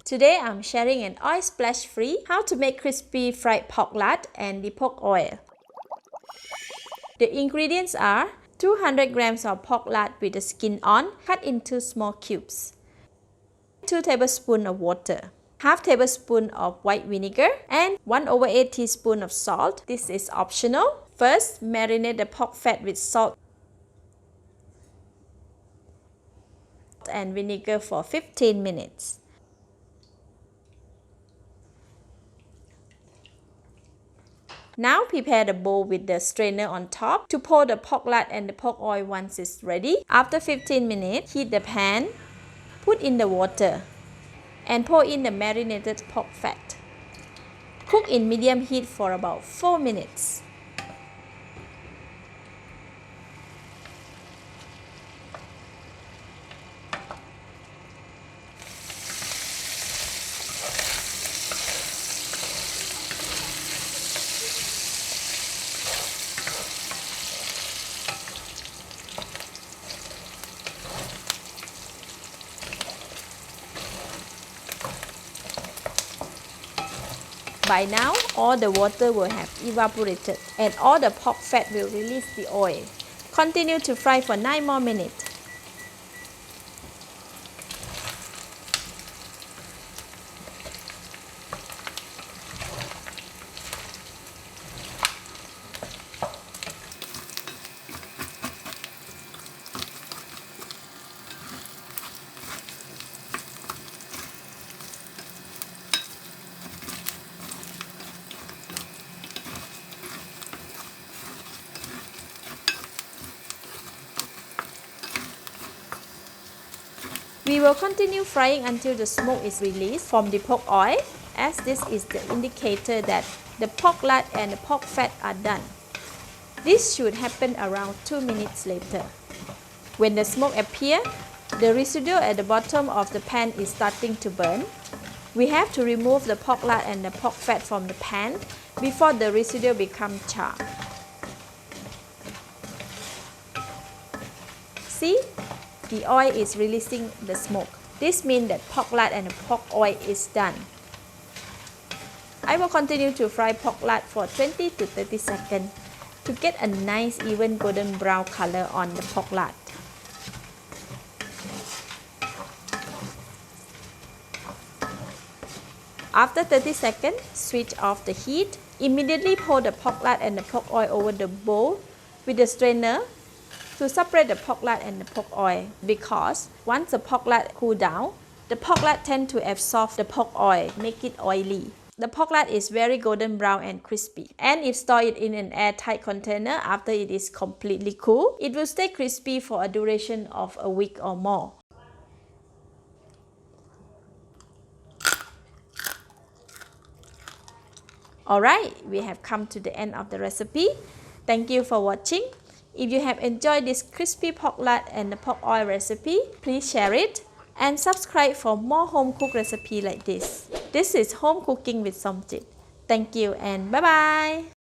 Today I'm sharing an oil splash free how to make crispy fried pork lard and the pork oil. The ingredients are 200 grams of pork lard with the skin on, cut into small cubes, 2 tablespoons of water, half tablespoon of white vinegar, and 1/8 teaspoon of salt. This is optional. First, marinate the pork fat with salt and vinegar for 15 minutes. Now prepare the bowl with the strainer on top to pour the pork lard and the pork oil once it's ready. After 15 minutes, heat the pan, put in the water, and pour in the marinated pork fat. Cook in medium heat for about 4 minutes. By now, all the water will have evaporated and all the pork fat will release the oil. Continue to fry for 9 more minutes. We will continue frying until the smoke is released from the pork oil, as this is the indicator that the pork lard and the pork fat are done. This should happen around 2 minutes later. When the smoke appears, the residue at the bottom of the pan is starting to burn. We have to remove the pork lard and the pork fat from the pan before the residue becomes char. See? The oil is releasing the smoke. This means that pork lard and the pork oil is done. I will continue to fry pork lard for 20 to 30 seconds to get a nice even golden brown color on the pork lard. After 30 seconds, switch off the heat. Immediately pour the pork lard and the pork oil over the bowl with the strainer to separate the pork lard and the pork oil, because once the pork lard cool down, the pork lard tend to absorb the pork oil, make it oily. The pork lard is very golden brown and crispy, and if stored in an airtight container after it is completely cool, it will stay crispy for a duration of a week or more. Alright, we have come to the end of the recipe. Thank you for watching. If you have enjoyed this crispy pork lard and the pork oil recipe, please share it and subscribe for more home cooked recipe like this. This is Home Cooking with Somjit. Thank you and bye bye.